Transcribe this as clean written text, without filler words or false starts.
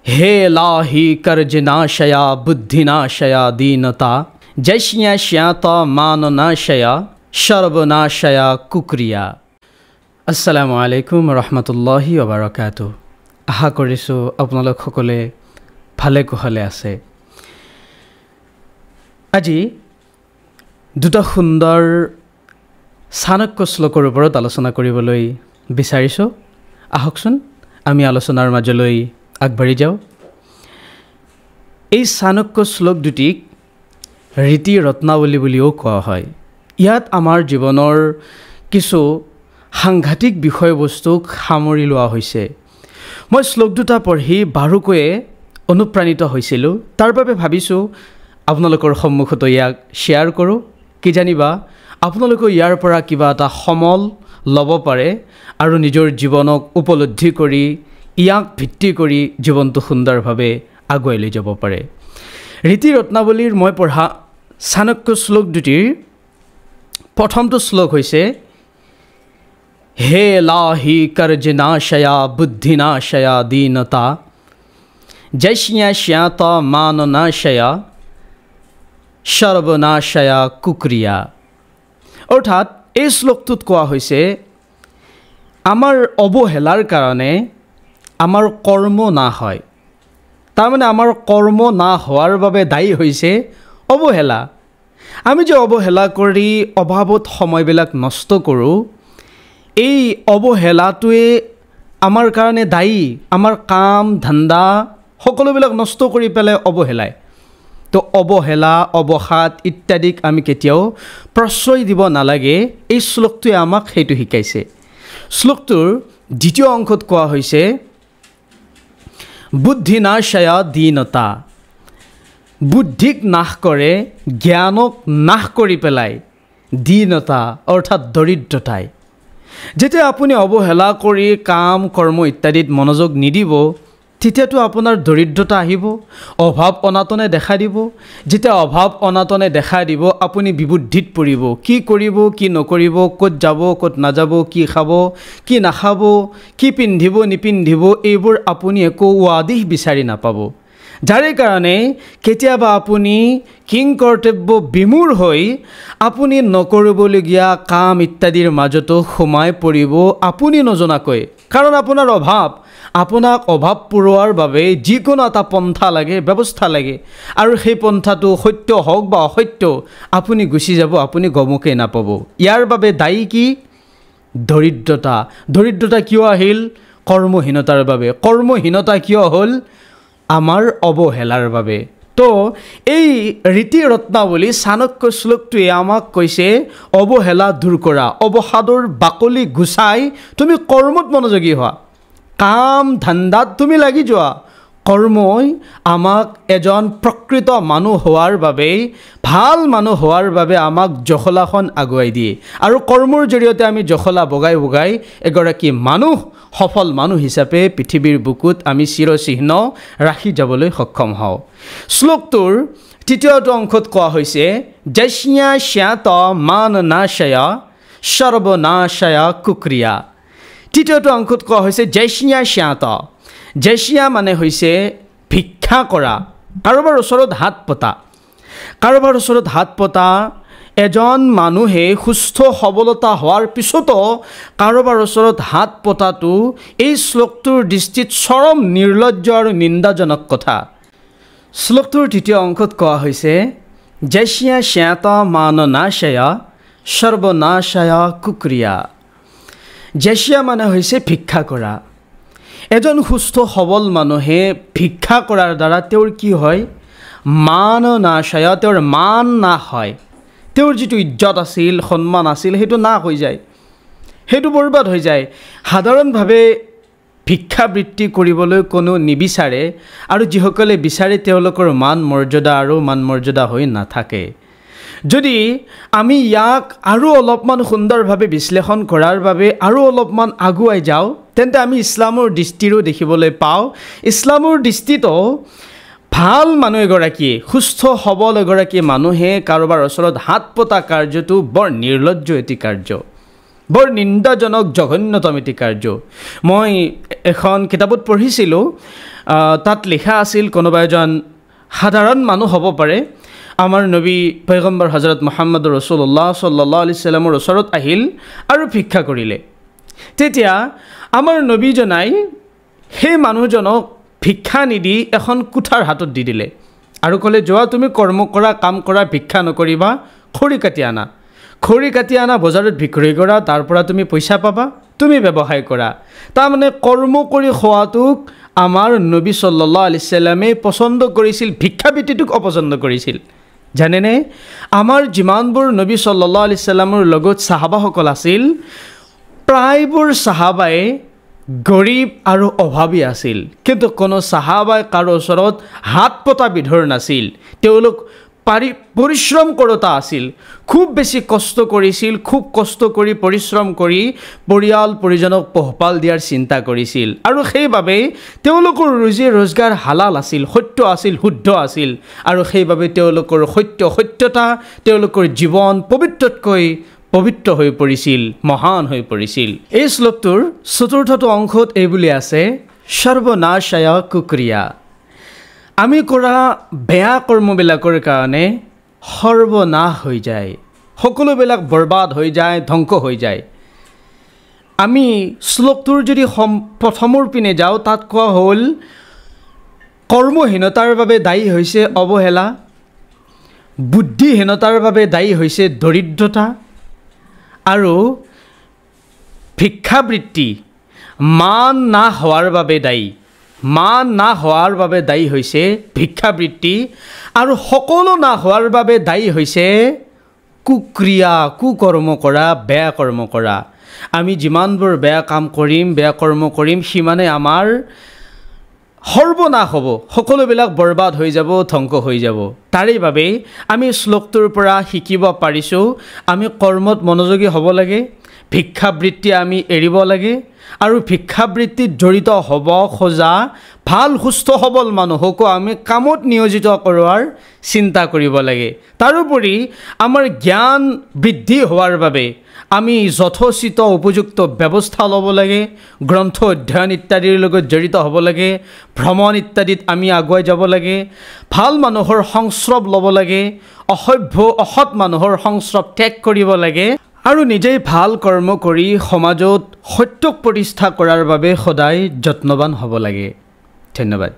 हे लाही कर्जनाशया बुद्धिनाशया दीनता जैश्या श्याता माननाशया सर्वनाशया कुक्रिया। अस्सलामु आलैकुम रहमतुल्लाहि व बाराकातुह। आशा কৰিছোঁ আপোনালোক সকলে ভালে কুশলে আছে। আজি দুটা সুন্দৰ চাণক্য শ্লোকৰ ওপৰত আলোচনা কৰিবলৈ বিচাৰিছোঁ। আহকচোন আমি আলোচনাৰ মাজলৈ আগবাঢ়ি যাওঁ। এই চাণক্য শ্লোক দুটিক ৰীতি ৰত্নাৱলী বুলিও কোৱা হয়। ইয়াত আমাৰ জীৱনৰ কিছু সাংঘাতিক বিষয়বস্তুক সামৰি লোৱা হৈছে। মই শ্লোক দুটা পঢ়ি বাৰুকৈয়ে অনুপ্ৰাণিত হৈছিলোঁ। তাৰ বাবে ভাবিছোঁ আপোনালোকৰ সন্মুখতো ইয়াক শ্বেয়াৰ কৰোঁ। কি জানিবা আপোনালোকে ইয়াৰ পৰা কিবা এটা সমল ল'ব পাৰে আৰু নিজৰ জীৱনক উপলব্ধি কৰি ইয়াক ভিত্তি কৰি জীৱনটো সুন্দৰভাৱে আগুৱাই লৈ যাব পাৰে। ৰীতি ৰত্নাৱলীৰ মই পঢ়া চাণক্য শ্লোক দুটিৰ প্ৰথমটো শ্লোক হৈছে हे लाही कर्जनाशया बुद्धिनाशया दीनता जैश्या श्याता माननाशया सर्वनाशया कुक्रिया। অৰ্থাৎ এই শ্লোকটোত কোৱা হৈছে আমাৰ অৱহেলাৰ কাৰণে আমাৰ কৰ্ম না হয়। তাৰমানে আমাৰ কৰ্ম না হোৱাৰ বাবে দায়ী হৈছে অৱহেলা। আমি যে অৱহেলা কৰি অভাৱত সময়বিলাক নষ্ট কৰোঁ, এই অৱহেলাটোৱে আমাৰ কাৰণে দায়ী। আমাৰ কাম ধান্দা সকলোবিলাক নষ্ট কৰি পেলাই অৱহেলায়। তো অৱহেলা অৱসাদ ইত্যাদিক আমি কেতিয়াও প্ৰশ্ৰয় দিব নালাগে। এই শ্লোকটোৱে আমাক সেইটো শিকাইছে। শ্লোকটোৰ দ্বিতীয় অংশত কোৱা হৈছে বুদ্ধিনাশয়া দীনতা। বুদ্ধিক নাশ কৰে, জ্ঞানক নাশ কৰি পেলাই দীনতা অৰ্থাৎ দৰিদ্ৰতাই। যেতিয়া আপুনি অৱহেলা কৰি কাম কৰ্ম ইত্যাদিত মনোযোগ নিদিব, তেতিয়াতো আপোনাৰ দৰিদ্ৰতা আহিব, অভাৱ অনাটনে দেখা দিব। যেতিয়া অভাৱ অনাটনে দেখা দিব আপুনি বিবুদ্ধিত পৰিব। কি কৰিব কি নকৰিব, ক'ত যাব ক'ত নাযাব, কি খাব কি নাখাব, কি পিন্ধিব নিপিন্ধিব, এইবোৰ আপুনি একো উৱাদিহ বিচাৰি নাপাব। যাৰ কাৰণে কেতিয়াবা আপুনি কিং কৰ্তব্য বিমূঢ় হৈ আপুনি নকৰিবলগীয়া কাম ইত্যাদিৰ মাজতো সোমাই পৰিব আপুনি নজনাকৈ। কাৰণ আপোনাৰ অভাৱ, আপোনাক অভাৱ পূৰোৱাৰ বাবে যিকোনো এটা পন্থা লাগে, ব্যৱস্থা লাগে, আৰু সেই পন্থাটো সত্য হওক বা অসত্য আপুনি গুচি যাব, আপুনি গমকেই নাপাব। ইয়াৰ বাবে দায়ী কি? দৰিদ্ৰতা। দৰিদ্ৰতা কিয় আহিল? কৰ্মহীনতাৰ বাবে। কৰ্মহীনতা কিয় হ'ল? আমাৰ অৱহেলাৰ বাবে। তো এই ৰীতি ৰত্নাৱলী চাণক্য শ্লোকটোৱে আমাক কৈছে অৱহেলা দূৰ কৰা, অৱসাদৰ বাকলি গুচাই তুমি কৰ্মত মনোযোগী হোৱা, কাম ধান্দাত তুমি লাগি যোৱা। কৰ্মই আমাক এজন প্ৰকৃত মানুহ হোৱাৰ বাবে, ভাল মানুহ হোৱাৰ বাবে আমাক জখলাখন আগুৱাই দিয়ে। আৰু কৰ্মৰ জৰিয়তে আমি জখলা বগাই বগাই এগৰাকী মানুহ, সফল মানুহ হিচাপে পৃথিৱীৰ বুকুত আমি চিৰচিহ্ন ৰাখি যাবলৈ সক্ষম হওঁ। শ্লোকটোৰ তৃতীয়টো অংশত কোৱা হৈছে জৈশ্য়া শ্যাত মাননাশয়া সৰ্বনাশয়া কুক্ৰিয়া। তৃতীয়টো অংশত কোৱা হৈছে জৈশ্য়া শ্যাত। জৈশ্য়া মানে হৈছে ভিক্ষা কৰা, কাৰোবাৰ ওচৰত হাত পতা। কাৰোবাৰ ওচৰত হাত পতা। এজন মানুহে সুস্থ সবলতা হোৱাৰ পিছতো কাৰোবাৰ ওচৰত হাত পতাটো এই শ্লোকটোৰ দৃষ্টিত চৰম নিৰ্লজ্জ আৰু নিন্দাজনক কথা। শ্লোকটোৰ তৃতীয় অংশত কোৱা হৈছে জৈশ্য়া শ্যাত মাননাশয়া সৰ্বনাশয়া কুক্ৰিয়া। জৈশ্য়া মানে হৈছে ভিক্ষা কৰা। এজন সুস্থ সবল মানুহে ভিক্ষা কৰাৰ দ্বাৰা তেওঁৰ কি হয়? মাননাশয়া, তেওঁৰ মান নাশ হয়। তেওঁৰ যিটো ইজ্জত আছিল, সন্মান আছিল, সেইটো নাশ হৈ যায়, সেইটো বৰবাদ হৈ যায়। সাধাৰণভাৱে ভিক্ষাবৃত্তি কৰিবলৈ কোনো নিবিচাৰে, আৰু যিসকলে বিচাৰে তেওঁলোকৰ মান মৰ্যাদা হৈ নাথাকে। যদি আমি ইয়াক আৰু অলপমান সুন্দৰভাৱে বিশ্লেষণ কৰাৰ বাবে আৰু অলপমান আগুৱাই যাওঁ, তেন্তে আমি ইছলামৰ দৃষ্টিৰো দেখিবলৈ পাওঁ। ইছলামৰ দৃষ্টিতো ভাল মানুহ এগৰাকীয়ে, সুস্থ সবল এগৰাকী মানুহে কাৰোবাৰ ওচৰত হাত পতা কাৰ্যটো বৰ নিৰ্লজ্জ এটি কাৰ্য, বৰ নিন্দাজনক জঘন্যতম এটি কাৰ্য। মই এখন কিতাপত পঢ়িছিলোঁ তাত লিখা আছিল কোনোবা এজন সাধাৰণ মানুহ হ'ব পাৰে আমাৰ নবী পয়গম্বৰ হজৰত মুহাম্মদ ৰাছুলুল্লাহ সাল্লাল্লাহু আলাইহি সাল্লামৰ ওচৰত আহিল আৰু ভিক্ষা কৰিলে তেতিয়া আমাৰ নবীজনাই সেই মানুহজনক ভিক্ষা নিদি এখন কুঠাৰ হাতত দি দিলে আৰু ক'লে যোৱা তুমি কৰ্ম কৰা কাম কৰা ভিক্ষা নকৰিবা খৰি কাটি আনা বজাৰত বিক্ৰী কৰা তাৰ পৰা তুমি পইচা পাবা তুমি ব্যৱসায় কৰা তাৰমানে কৰ্ম কৰি খোৱাটোক আমাৰ নবী সাল্লাল্লাহু আলাইহি সাল্লামে পছন্দ কৰিছিল ভিক্ষাবৃত্তিটোক অপছন্দ কৰিছিল জানেনে আমাৰ যিমানবোৰ নবী সাল্লাল্লাহু আলাইহি সাল্লামৰ লগত সাহাবাসকল আছিল প্ৰায়বোৰ সাহাবাই গৰীব আৰু অভাৱী আছিল কিন্তু কোনো সাহাবাই কাৰো ওচৰত হাত পতা বিধৰ নাছিল তেওঁলোক পৰিশ্ৰম কৰোতা আছিল খুব বেছি কষ্ট কৰিছিল খুব কষ্ট কৰি পৰিশ্ৰম কৰি পৰিয়াল পৰিজনক পোহপাল দিয়াৰ চিন্তা কৰিছিল আৰু সেইভাবে তেওঁলোকৰ ৰুজি रोजगार হালাল আছিল সত্য আছিল শুদ্ধ আছিল আৰু সেইভাবে তেওঁলোকৰ সত্যতা তেওঁলোকৰ জীৱন পবিত্ৰতকৈ পবিত্ৰ হৈ পৰিছিল মহান হৈ পৰিছিল এই শ্লোকটোৰ চতুৰ্থটো অংশত এই বুলি আছে সৰ্বনাশায় কুক্ৰিয়া আমি কৰা বেয়া কৰ্মবিলাকৰ কাৰণে সৰ্বনাশ হৈ যায় সকলোবিলাক বৰবাদ হৈ যায় ধ্বংস হৈ যায় আমি শ্লোকটোৰ যদি প্ৰথমৰ পিনে যাওঁ তাত কোৱা হ'ল কৰ্মহীনতাৰ বাবে দায়ী হৈছে অৱহেলা বুদ্ধিহীনতাৰ বাবে দায়ী হৈছে দৰিদ্ৰতা আৰু ভিক্ষাবৃত্তি মান না হোৱাৰ বাবে দায়ী হৈছে ভিক্ষাবৃত্তি আৰু সকলো না হোৱাৰ বাবে দায়ী হৈছে কুক্ৰিয়া কুকৰ্ম কৰা বেয়া কৰ্ম কৰা আমি যিমানবোৰ বেয়া কাম কৰিম বেয়া কৰ্ম কৰিম সিমানে আমাৰ সৰ্বনাশ হ'ব সকলোবিলাক বৰবাদ হৈ যাব ধ্বংস হৈ যাব তাৰে বাবে আমি শ্লোকটোৰ পৰা শিকিব পাৰিছোঁ আমি কৰ্মত মনোযোগী হ'ব লাগে ভিক্ষাবৃত্তি আমি এৰিব লাগে আৰু ভিক্ষাবৃত্তিত জড়িত হ'ব খোজা ভাল সুস্থ সবল মানুহকো আমি কামত নিয়োজিত কৰাৰ চিন্তা কৰিব লাগে তাৰোপৰি আমাৰ জ্ঞান বৃদ্ধি হোৱাৰ বাবে আমি যথোচিত উপযুক্ত ব্যৱস্থা ল'ব লাগে গ্ৰন্থ অধ্যয়ন ইত্যাদিৰ লগত জড়িত হ'ব লাগে ভ্ৰমণ ইত্যাদিত আমি আগুৱাই যাব লাগে ভাল মানুহৰ সংস্ৰৱ ল'ব লাগে অসৎ মানুহৰ সংস্ৰৱ ত্যাগ কৰিব লাগে আৰু নিজেই ভাল কৰ্ম কৰি সমাজত সত্যক প্ৰতিষ্ঠা কৰাৰ বাবে সদায় যত্নৱান হ'ব লাগে ধন্যবাদ